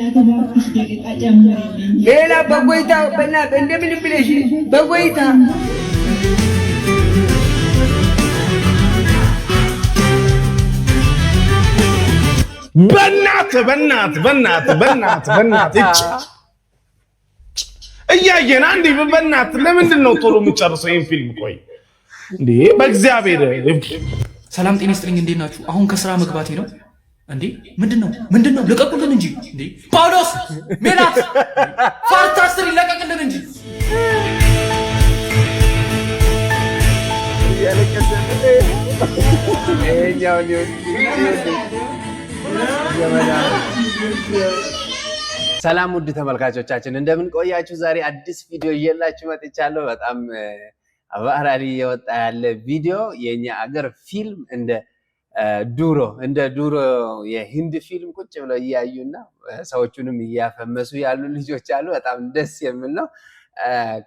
እባክሽ ደቂቃ ጨምሪልኝ። ሌላ በጎይታ በእናትህ እንደምን ብለሽ በጎይታ በእናትህ እያየን አንዴ በእናትህ ለምንድን ነው ቶሎ የምጨርሰው ይሄን ፊልም? ቆይ እንዴ በእግዚአብሔር። ሰላም ጤና ይስጥልኝ፣ እንዴት ናችሁ? አሁን ከስራ መግባቴ ነው። እንዴ ምንድነው? ልቀቁልን እንጂ እንዴ! ጳውሎስ ሜላት ፋንታስትሪ ለቀቅልን እንጂ ሰላም ውድ ተመልካቾቻችን እንደምን ቆያችሁ? ዛሬ አዲስ ቪዲዮ እየላችሁ መጥቻለሁ። በጣም አባራሪ የወጣ ያለ ቪዲዮ የኛ አገር ፊልም እንደ ዱሮ የሂንድ ፊልም ቁጭ ብለው እያዩና ሰዎቹንም እያፈመሱ ያሉ ልጆች አሉ። በጣም ደስ የሚል ነው።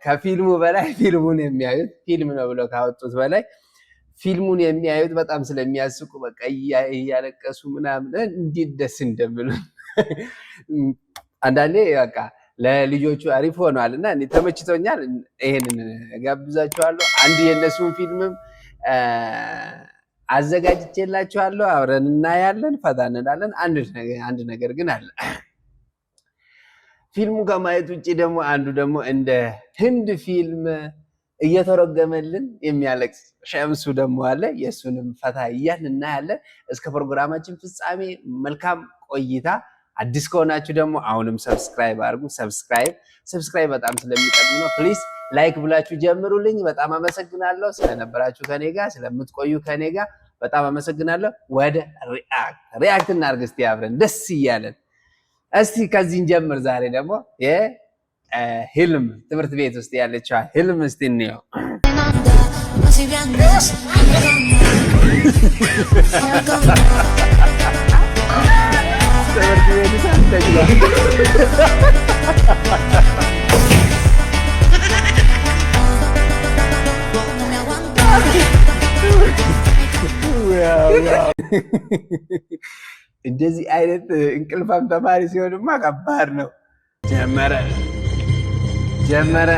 ከፊልሙ በላይ ፊልሙን የሚያዩት ፊልም ነው ብለው ካወጡት በላይ ፊልሙን የሚያዩት በጣም ስለሚያስቁ በቃ እያለቀሱ ምናምን እንዴት ደስ እንደሚሉ አንዳንዴ በቃ ለልጆቹ አሪፍ ሆኗልና እኔ ተመችቶኛል። ይሄንን ጋብዛችኋለሁ። አንድ የነሱን ፊልምም አዘጋጅቼላችኋለሁ። አብረን እናያለን፣ ፈታ እንላለን። አንድ ነገር ግን አለ። ፊልሙ ከማየት ውጪ አንዱ ደግሞ እንደ ህንድ ፊልም እየተረጎመልን የሚያለቅስ ሸምሱ ደግሞ አለ። የሱንም ፈታ እያልን እናያለን። እስከ ፕሮግራማችን ፍጻሜ መልካም ቆይታ። አዲስ ከሆናችሁ ደግሞ አሁንም ሰብስክራይብ አድርጉ። ሰብስክራይብ በጣም ስለሚጠቅም ነው። ፕሊዝ ላይክ ብላችሁ ጀምሩልኝ። በጣም አመሰግናለሁ ስለነበራችሁ ከኔ ጋር፣ ስለምትቆዩ ከኔ ጋር በጣም አመሰግናለሁ። ወደ ሪአክት እናድርግ እስቲ አብረን ደስ እያለን። እስቲ ከዚህ እንጀምር። ዛሬ ደግሞ የህልም ትምህርት ቤት ውስጥ ያለችው ህልም እስቲ እንየው። እንደዚህ አይነት እንቅልፋም ተማሪ ሲሆንማ ከባድ ነው። ጀመረ።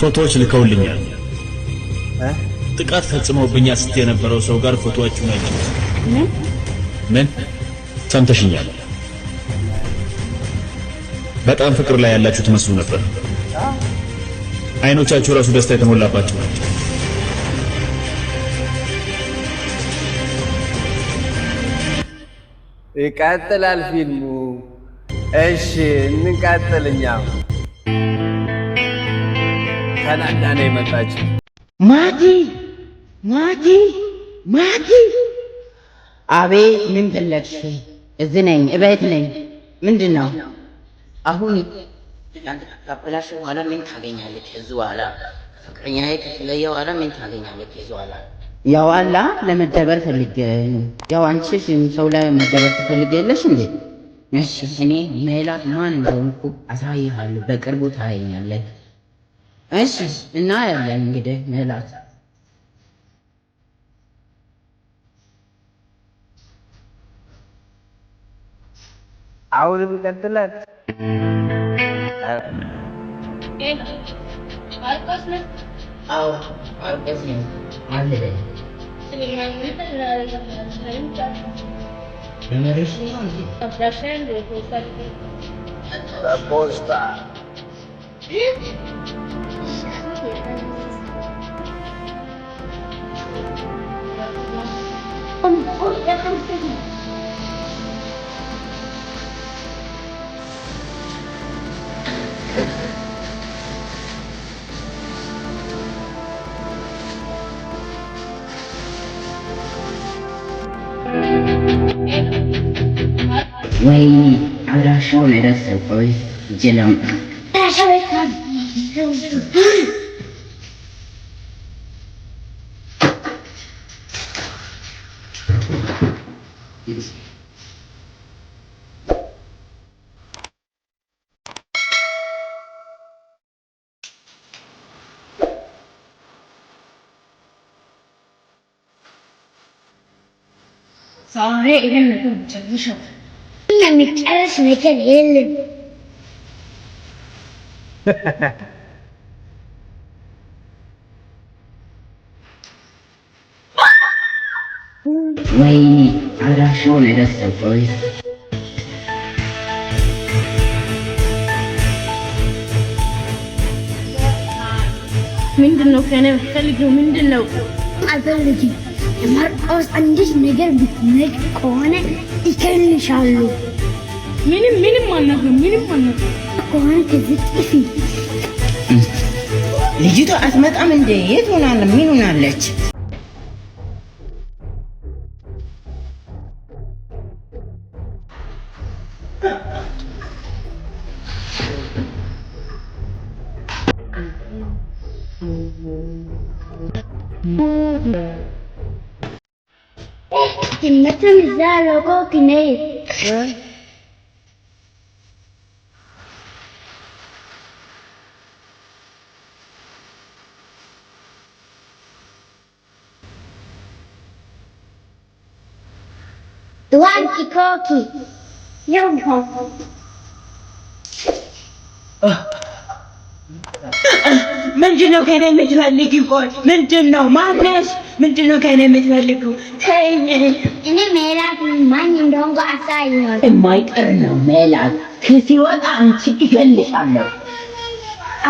ፎቶዎች ልከውልኛል። ጥቃት ፈጽመውብኛል ስትይ የነበረው ሰው ጋር ፎቶዎቹ ናቸው። ምን ሰምተሽኛል? በጣም ፍቅር ላይ ያላችሁ ትመስሉ ነበር። አይኖቻችሁ ራሱ ደስታ የተሞላባቸው ናቸው። ይቀጥላል ፊልሙ። እሺ እንቀጥልኛው። ተናዳ ነው የመጣችው። ማቲ አቤት፣ ምን ፈለግሽ? እዚህ ነኝ፣ እቤት ነኝ። ምንድን ነው አሁን? ካበላሽ በኋላ ምን ታገኛለች? እዚህ በኋላ ፍቅረኛዬ ከተለየ በኋላ ምን ታገኛለች? እዚህ በኋላ ያው አላ ለመደበር ፈልጌ ነው። ያው አንቺስ ሰው ላይ መደበር ትፈልጊያለሽ እንዴ? እሺ እኔ ሜላት ማን እንደሆንኩ አሳይሃለሁ፣ በቅርቡ ታየኛለህ። እሺ እና ያለን እንግዲህ ሜላት አሁንም ይቀጥላል። ማርቆስ ነው? አዎ ማርቆስ ነው። አንድ ላይ ፖስታ ወይኔ አድራሻውን ረሳሁ። ቆይ ጀለም ዛሬ ይሄን ነገር ጀምሽው ለሚጨርስ ነገር የለም። ወይኔ አድራሻውን ረሳሁት። ምንድነው ከኔ የምትፈልጊው? ምንድነው? አልፈልግም። የማርቆስ አንዲት ነገር ብትነግ ከሆነ ይከልሻሉ። ምንም አልነግርም። ከሆነ ከዚህ ጥፊ። ልጅቷ አትመጣም እንዴ? የት ሆናለ? ምን ሆናለች? Kimetem za logo kine. Tuan kikoki. Yum hong. ምንድነው ከኔ የምትፈልጊው? ቆይ ምንድነው? ማነሽ? ምንድነው ከኔ የምትፈልጊው? ተይኝ። እኔ ሜላት ማን እንደሆንኩ አሳይሃለሁ። የማይቀር ነው ሜላት። ሲወጣ አንቺ ይገልሻለሁ።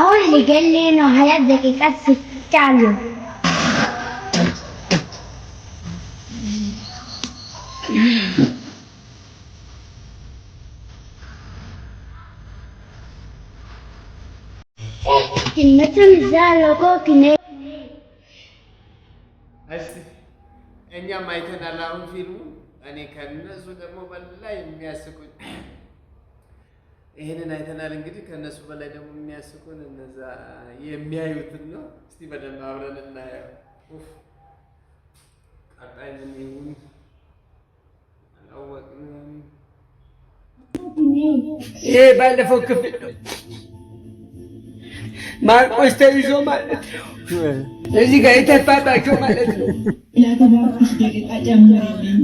አሁን ሊገልህ ነው። 20 ደቂቃ ስጫለሁ። Kimetem za logo kine. እኛም አይተናል አሁን ፊልሙ። እኔ ከነሱ ደግሞ በላይ የሚያስቁኝ ይሄንን አይተናል። እንግዲህ ከነሱ በላይ ደግሞ የሚያስቁን እነዛ የሚያዩትን ነው። እስቲ በደንብ አብረን እናየው። ኡፍ ቀጣይ ምን ይሁን አላወቅንም። ይሄ ባለፈው ክፍል ነው። ማርቆስ ተይዞ ማለት ነው። እዚህ ጋር የተፋባቸው ማለት ነው።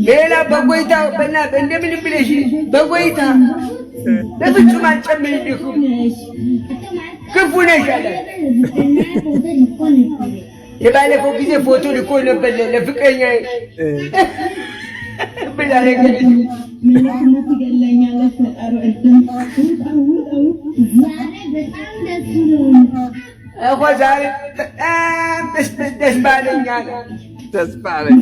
ሌላ በጎይታ በእናትህ እንደምን ብለሽ በጎይታ ለፍጹም አልጨምርልሽም። ክፉ ነሽ አለ። የባለፈው ጊዜ ፎቶ ልኮ ነበር ለፍቅረኛ ብላ ነገረች። እኮ ዛሬ በጣም ደስ ባለኝ አለ። ደስ ባለኝ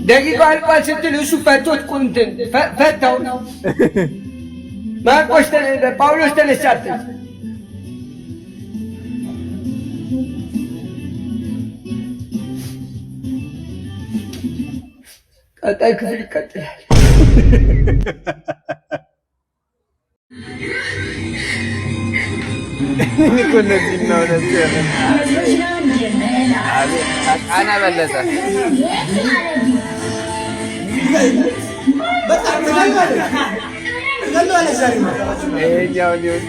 ደቂቃው አልቋል ስትል እሱ ፈቶት ቁንትን ፈታው። ማርቆስ ጳውሎስ ተነሳበት። ቀጣይ ክፍል ይቀጥላል። እኮ እነዚህ ነው ቃና በለጠ ይሄኛው ሊሆን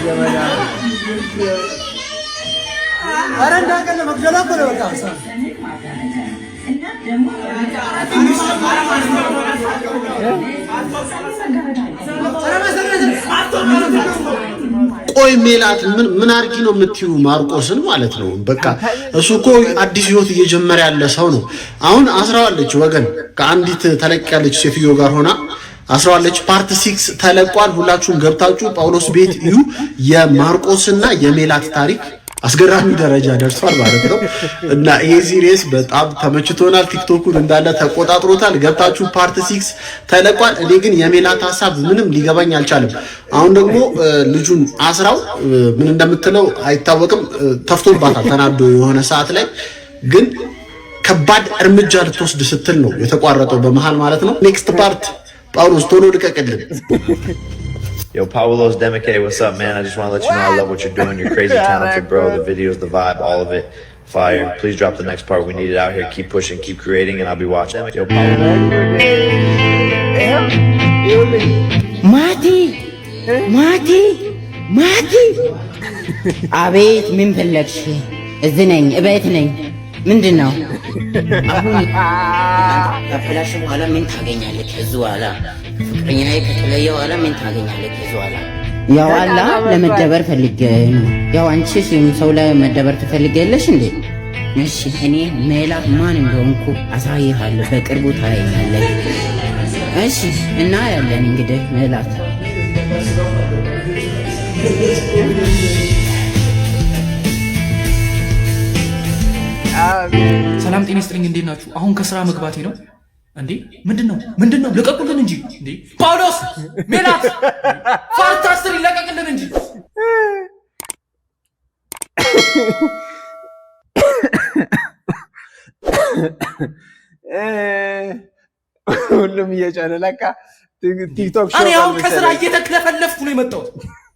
ዘመና ኧረ እንዳቀለ መግደላ እኮ ነው። በቃ ቆይ ሜላት ምን አርጊ ነው የምትዩ? ማርቆስን ማለት ነው። በቃ እሱ እኮ አዲስ ህይወት እየጀመረ ያለ ሰው ነው። አሁን አስራዋለች ወገን ከአንዲት ተለቅ ያለች ሴትዮ ጋር ሆና አስራዋለች። ፓርት 6 ተለቋል። ሁላችሁም ገብታችሁ ጳውሎስ ቤት እዩ። የማርቆስና የሜላት ታሪክ አስገራሚ ደረጃ ደርሷል ማለት ነው። እና ይሄ ሲሪየስ በጣም ተመችቶናል። ቲክቶኩን እንዳለ ተቆጣጥሮታል። ገብታችሁ ፓርት 6 ተለቋል። እኔ ግን የሜላት ሐሳብ ምንም ሊገባኝ አልቻለም። አሁን ደግሞ ልጁን አስራው ምን እንደምትለው አይታወቅም። ተፍቶባታል ተናዶ የሆነ ሰዓት ላይ ግን ከባድ እርምጃ ልትወስድ ስትል ነው የተቋረጠው በመሃል ማለት ነው። ኔክስት ፓርት ጳውሎስ ቶሎ ልቀቅልን። Yo, Paulos Demike, what's up, man? I just want to let you know I love what you're doing. You're crazy talented, bro. The videos, the vibe, all of it, fire. Please drop the next part. We need it out here. Keep pushing, keep creating, and I'll be watching. Yo, Paulos. ማቲ አቤት ምን ፈለግሽ? እዚህ ነኝ፣ እቤት ነኝ። ምንድነው? አሁን ከፍላሽ በኋላ ምን ታገኛለህ? ከዚህ በኋላ ፍቅረኛዬ ከተለየ በኋላ ምን ታገኛለህ? ከዚህ በኋላ ያው አላ ለመደበር ፈልጌ ነው። ያው አንቺስ ሰው ላይ መደበር ትፈልጊያለሽ እንዴ? እሺ እኔ ሜላት ማን እንደሆንኩ አሳይሃለሁ። በቅርቡ ታያለህ። እሺ እና ያለን እንግዲህ ሜላት ሰላም ጤና ይስጥልኝ። እንዴት ናችሁ? አሁን ከስራ መግባቴ ነው። እንዴ ምንድነው? ልቀቁልን እንጂ እንዴ! ጳውሎስ ሜላት ፋንታስትሪ ልቀቁልን እንጂ። ሁሉም እየጫነ ለካ ቲክቶክ ሾው። እኔ አሁን ከስራ እየተክለፈለፍኩ ነው የመጣሁት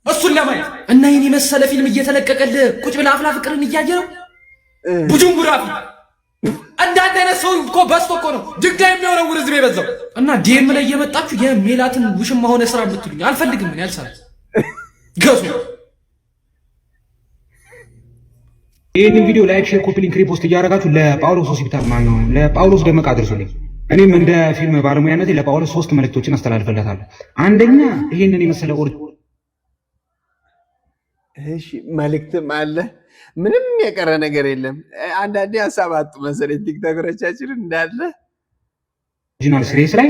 እሱን ለማየት እና የኔ መሰለ ፊልም እየተለቀቀልህ ቁጭ ብለህ አፍላ ፍቅርን እያየ ነው ቡጁንጉራፊ አንዳንድ አይነት ሰው እኮ በስቶ እኮ ነው ድንጋይ የሚወረውር ህዝብ የበዛው። እና ዲኤም ላይ እየመጣችሁ የሜላትን ውሽማ ሆነ ስራ የምትሉኝ አልፈልግም። ምን ያልሳል ገሱ። ይህንን ቪዲዮ ላይክ፣ ሼር፣ ኮፒ ሊንክ፣ ሪፖስት እያደረጋችሁ ለጳውሎስ ሆስፒታል ማለት ነው ለጳውሎስ ደመቀ አድርሱልኝ። እኔም እንደ ፊልም ባለሙያነቴ ለጳውሎስ 3 መልእክቶችን አስተላልፈለታለሁ። አንደኛ ይሄንን የመሰለ እሺ መልእክትም አለ። ምንም የቀረ ነገር የለም። አንዳንዴ ሀሳብ አጡ መሰለኝ ቲክቶከሮቻችን እንዳለ ኦሪጂናል ሲሪየስ ላይ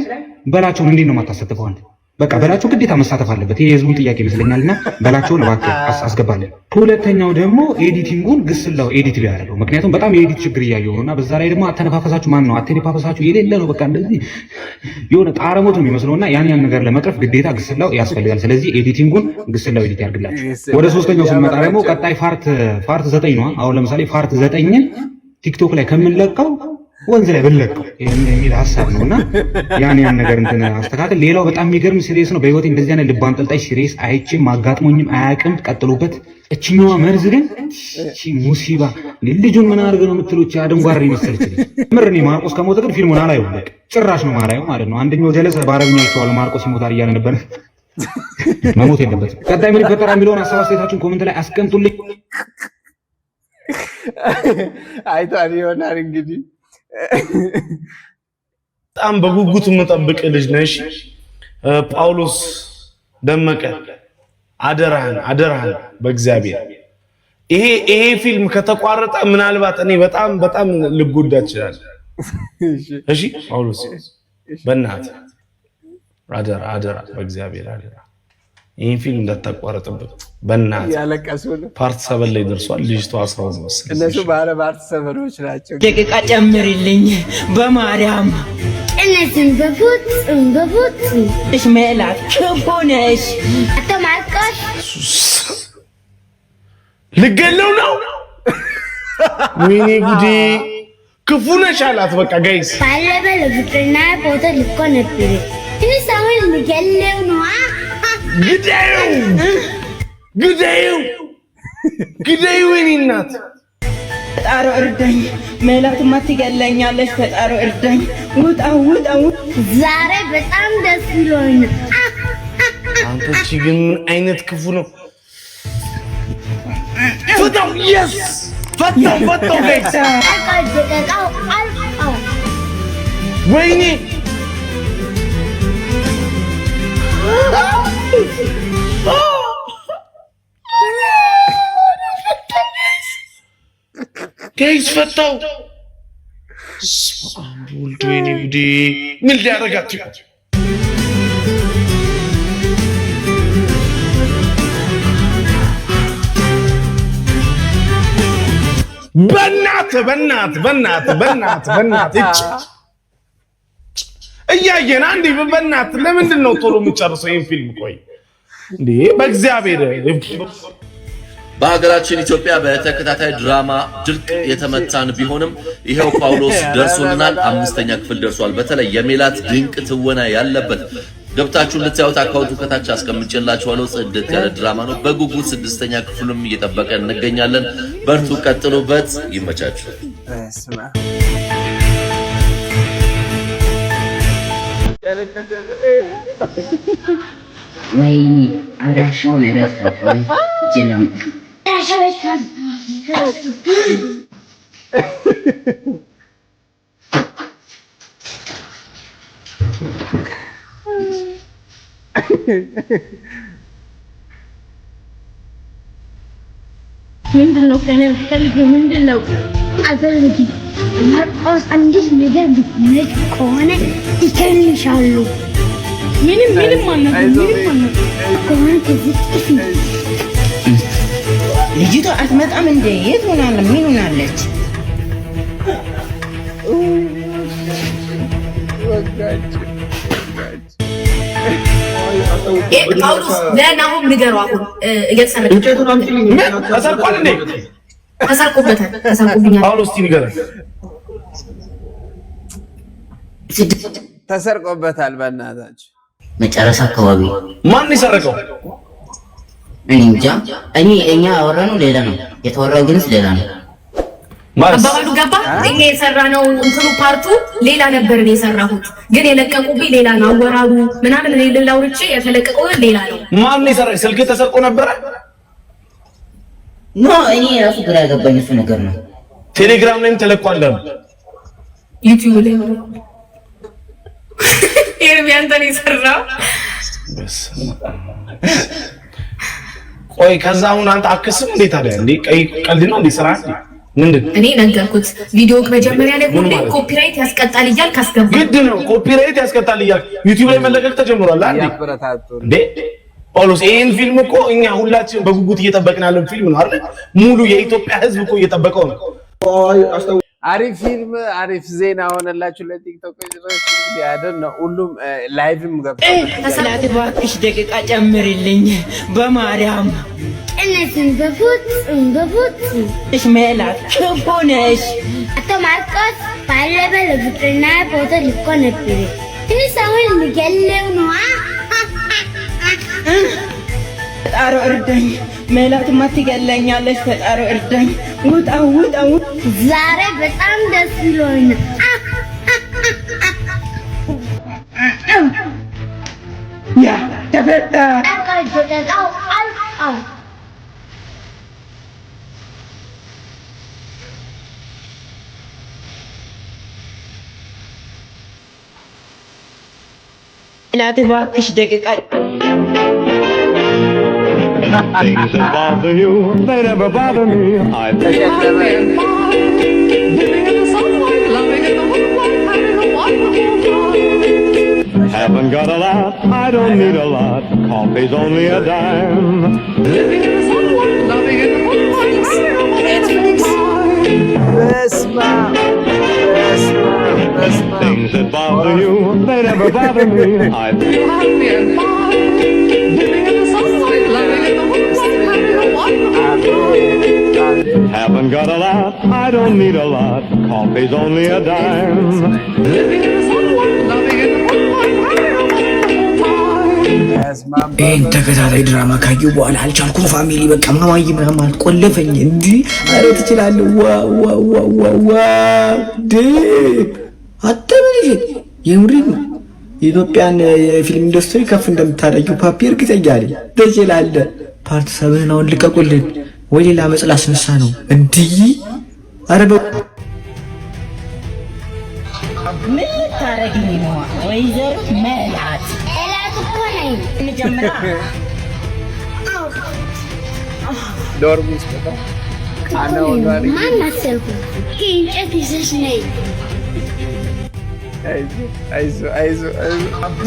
በላቸውን እንዴት ነው የማታሳትፈው? አንተ በቃ በላቸው ግዴታ መሳተፍ አለበት። ይሄ የህዝቡን ጥያቄ ይመስለኛልና በላቸውን እባክህ አስገባለን። ሁለተኛው ደግሞ ኤዲቲንጉን ግስላው ኤዲት ቢያደርገው፣ ምክንያቱም በጣም የኤዲት ችግር እያየሁ ነውና በዛ ላይ ደግሞ አተነፋፈሳችሁ ማን ነው አተነፋፈሳችሁ የሌለ ነው። በቃ እንደዚህ የሆነ ጣረሞት ነው የሚመስለውና ያን ነገር ለመቅረፍ ግዴታ ግስላው ያስፈልጋል። ስለዚህ ኤዲቲንጉን ግስላው ኤዲት ያድርግላችሁ። ወደ ሶስተኛው ስንመጣ ደግሞ ቀጣይ ፓርት 9 ነው። አሁን ለምሳሌ ፓርት 9ን ቲክቶክ ላይ ከምንለቀው ወንዝ ላይ ብንለቀው የሚል ሀሳብ ነውና ያን ነገር እንትን አስተካክል። ሌላው በጣም የሚገርም ሲሪየስ ነው። በህይወቴ እንደዚህ አይነት ልብ አንጠልጣይ ሲሪየስ አይቼም አጋጥሞኝም አያውቅም። ቀጥሎበት። እችኛዋ መርዝ ግን እቺ ሙሲባ ልጁን ምን አድርገ ነው የምትሉት? አደንጓሬ መሰለች ልጅ ምር። እኔ ማርቆስ ከሞተ ግን ፊልሙን አላየውም። በቃ ጭራሽ ነው ማላየው ማለት ነው። አንደኛው ጀለሰ በአረብኛ ይቸዋል ማርቆስ ይሞታል እያለ ነበር። መሞት የለበትም። ቀጣይ ምን ይፈጠራል የሚለውን ሀሳብ አስተያየታችሁን ኮሜንት ላይ አስቀምጡልኝ። አይቷል ይሆናል እንግዲህ በጣም በጉጉት የምጠብቅ ልጅ ነሽ ጳውሎስ ደመቀ። አደራህን በእግዚአብሔር ይሄ ፊልም ከተቋረጠ ምናልባት እኔ በጣም ልጎዳ ይችላል። እሺ ጳውሎስ በእናትህ አደራ በእግዚአብሔር አደራ ይሄን ፊልም እንዳታቋረጥበት በእናትህ። ያለቀሱ ፓርት 7 ላይ ደርሷል። ልጅቷ 11 መሰለኝ። እነሱ ባለ ፓርት 7ዎች ናቸው። ደቂቃ ጨምሪልኝ በማርያም። እነዚህን በቡት እሽ ሜላት ክፉ ነሽ። አቶ ማርቆስ ልገለው ነው። ወይኔ ጉዴ ክፉ ነሽ አላት። በቃ ጋይስ ባለፈው ለፍቅርና ፎቶ ልኮ ነበር። ትንሽ ሰውን ልገለው ነው። ግዳዩ ወይኔ እናት ፈጣሪ እርዳኝ። ሜላትማ ትገለኛለች። ፈጣሪ እርዳኝ። ውጣ። ዛሬ በጣም ደስ ብሎኝ። አንተ እቺ ግን አይነት ክፉ ነው። ፈታው yes ፈታው ደቂቃው አልቀው። ወይኔ ጋይስ ፈታው። ወልድ ወይኔ ጉዴ ምን ሊያረጋት ይሆን? በእናትህ እያየን አንዴ በእናትህ ለምንድን ነው ቶሎ የምጨርሰው ይሄን ፊልም? ቆይ እንዴ በእግዚአብሔር። በሀገራችን ኢትዮጵያ በተከታታይ ድራማ ድርቅ የተመታን ቢሆንም ይሄው ጳውሎስ ደርሶልናል። 5ኛ ክፍል ደርሷል። በተለይ የሜላት ድንቅ ትወና ያለበት ገብታችሁ ልታዩት አካውንቱ ከታች አስቀምጬላችኋለሁ። ጽድት ያለ ድራማ ነው። በጉጉት 6ኛ ክፍሉም እየጠበቀን እንገኛለን። በርቱ፣ ቀጥሉበት። ይመቻችሁ። ወይ አራሻው ለራስ ምንድነው ከኔ የምትፈልጊው? ምንድነው? አልፈልግም። ማርቆስ አንዲት ነገር ብትነግሪኝ ከሆነ ይከልሻሉ። ምንም ማለት ከሆነ ከዚህ ጥፊ። ልጅቷ አትመጣም እንዴ? የት ሆናለ? ምን ሆናለች? ጳውሎስ ለናሆም ንገረው። አሁን ተሰርቋል እንዴ? ተሰርቆብኛል። ጳውሎስ ንገረው። ተሰርቆበታል። በእናታችሁ መጨረሻ አካባቢ ማን የሰረቀው? እኔ እንጃ። እኛ ያወራነው ሌላ ነው፣ የተወራው ግንስ ሌላ ነው። አባባሉ ገባ። እኛ የሰራነው እንትኑ ፓርቱ ሌላ ነበር ነው የሰራሁት፣ ግን የለቀቁብኝ ሌላ ነው። አወራሩ ምናምን ሌላ አውርቼ የተለቀቀው ሌላ ነው። ማን የሰራው? ስልክ ተሰርቆ ነበር? ኖ እኔ ራሱ ግራ ያገባኝ እሱ ነገር ነው። ቴሌግራም ላይም ተለቋል፣ ዩቲዩብ ላይ ነው። ኤርሚያን ተን የሰራው። ቆይ ከዛ አሁን አንተ አክስም እንዴት አለ እንዴ? ቀልድ ነው እንዴ? ስራ ምንድን? እኔ ነገርኩት። ቪዲዮ መጀመሪያ ላይ ሁሌ ኮፒራይት ያስቀጣል እያልክ አስገባ። ግድ ነው ኮፒራይት ያስቀጣል እያልክ ዩቲዩብ ላይ መለቀቅ ተጀምሯል እንዴ? ጳውሎስ ይሄን ፊልም እኮ እኛ ሁላችን በጉጉት እየጠበቅን ያለን ፊልም ነው አይደል? ሙሉ የኢትዮጵያ ሕዝብ እኮ እየጠበቀው ነው። አሪፍ ፊልም፣ አሪፍ ዜና ሆነላችሁ ለቲክቶክ ነው። ሁሉም ላይቭም ገብቷል። ሰላት እባክሽ ደቂቃ ጨምርልኝ በማርያም። እነዚህን በፉት እሽ ሜላት ክፉ ነሽ። አቶ ማርቆስ ባለፈ ለፍቅርና ፎቶ ልኮ ነበር። ትንሽ አሁን የሚገለው ነው። ፈጣሪ እርዳኝ። ሜላትማ ትገለኛለች። ፈጣሪ እርዳኝ። ውጣ። ዛሬ በጣም ደስ ብሎኛል። ያ ተፈታ ሜላት እባክሽ ደቂቃ Things that bother you, they never bother me. I think haven't got a lot, I don't need a lot. Coffee's only a dime. Living in the sunlight, loving in the moonlight, things that bother you, they never bother me. I feel happy and fine. Living in the sunlight, loving in the haven't got a lot, I don't need a lot. Coffee's only a dime. Living in the sunlight, loving in the moonlight, ይህን ተከታታይ ድራማ ካየሁ በኋላ አልቻልኩም። ፋሚሊ በቃ ማማዬ ምናምን አልቆለፈኝ። እንዲህ ኧረ ትችላለህ። ዋ አተበልሽ የምሪን ነው የኢትዮጵያን የፊልም ኢንዱስትሪ ከፍ እንደምታደርጊው ፓፒ እርግጠኛ ነኝ። ትችላለህ። ፓርት 7 አሁን ልቀቁልን ወይ ሌላ መጽላ አስነሳ ነው እንዲህ። ኧረ ምን ታረጊኝ ነው ወይዘሮ ሜላት? ዶርም ውስጥ ከእንጨት ይዘሽ ነይ።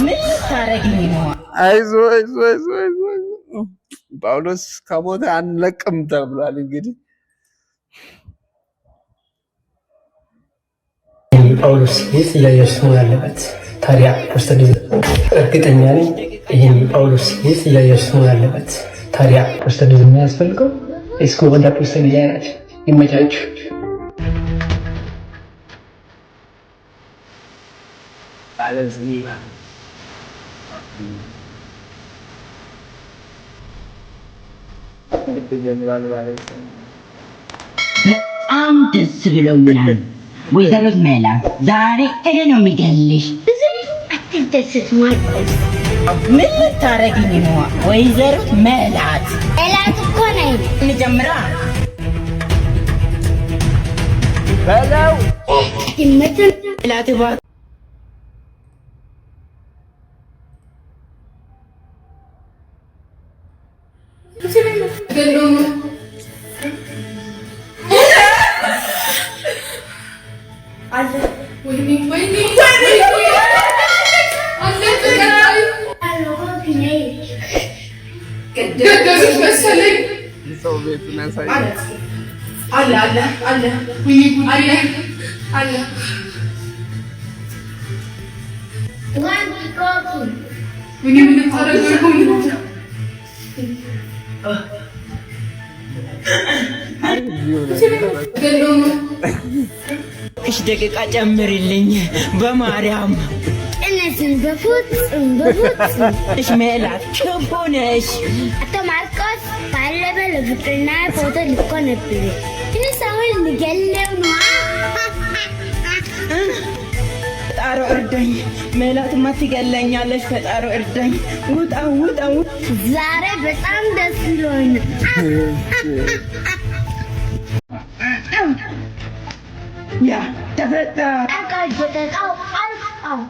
ምን ታረጊኝ ነው? አይዞህ ጳውሎስ ከሞተ አንለቅም ተብሏል። እንግዲህ ጳውሎስ ይህ እያየሽ ነው ያለበት። ታዲያ ፖስተር እርግጠኛ ነኝ ይህን ጳውሎስ ይህ እያየሽ ነው ያለበት። ታዲያ ፖስተር የሚያስፈልገው እስኩ ወደ ፖስተር እያያች ይመቻችሁ። በጣም ደስ ብሎኛል ወይዘሮ ሜላት። ዛሬ እኔ ነው የሚገልሽ። አትደስት ማርቆስ። ምን ልታረጊኝ ነው ወይዘሮ ሜላት? ሜላት እኮ ነኝ። እንጀምራ። በለው ይመጣል ላትባ ሰው ቤቱን ያሳያል። አለ አለ አለ አለ አለ ዋን ኮኪ ምን ታረጋግኩኝ እሺ ደቂቃ ጨምርልኝ በማርያም እነዚህን በፍጹም እሽ ሜላት ክፉ ነሽ አቶ ማርቆስ ባለፈ ለፍቅርና ፎቶ ልኮ ነበር ግን ሰውን ሊገለው ነው ፈጣሮ እርዳኝ ሜላትማ ትገለኛለች ፈጣሮ እርዳኝ ውጣ ዛሬ በጣም ደስ ብሎኝ ያ ተፈታ አቃጀተው አልቃው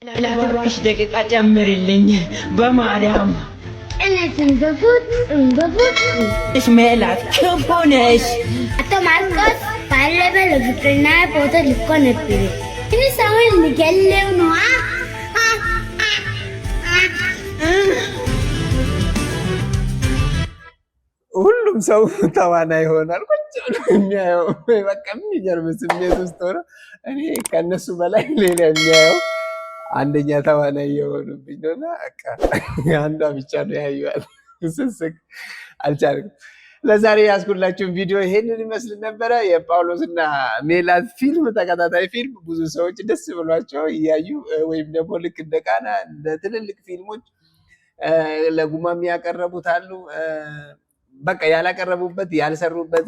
ላትባሽ ደቂቃ ጨምርልኝ በማርያም እነዚህን በፍጹም እሽ ሜላት ክፉ ነሽ አቶ ማርቆስ ባለፈ ለፍቅርና ፎቶ ልኮ ነበር ግን ሰውን ሊገለው ነው ሁሉም ሰው ተዋናይ ይሆናል። ቁጭ ብሎ የሚያየው በቃ የሚገርም ስሜት ውስጥ ሆነ። እኔ ከነሱ በላይ ሌላ የሚያየው አንደኛ ተዋናይ የሆኑብኝ ነውና በቃ አንዷ ብቻ ነው ያዩዋል። ስስቅ አልቻልኩም። ለዛሬ ያስኩላችሁን ቪዲዮ ይሄንን ይመስል ነበረ። የጳውሎስና ሜላት ፊልም ተከታታይ ፊልም ብዙ ሰዎች ደስ ብሏቸው እያዩ ወይም ደግሞ ልክ እንደ ቃና እንደ ትልልቅ ፊልሞች ለጉማም ያቀረቡት አሉ። በቃ ያላቀረቡበት ያልሰሩበት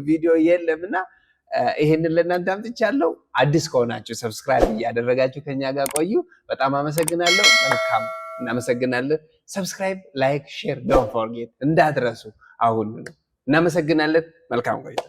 ቪዲዮ የለምና ይሄንን ለእናንተ አምጥቻለሁ። አዲስ ከሆናችሁ ሰብስክራይብ እያደረጋችሁ ከኛ ጋር ቆዩ። በጣም አመሰግናለሁ። መልካም እናመሰግናለን። ሰብስክራይብ፣ ላይክ፣ ሼር ዶንት ፎርጌት እንዳትረሱ። አሁን እናመሰግናለን። መልካም ቆይታ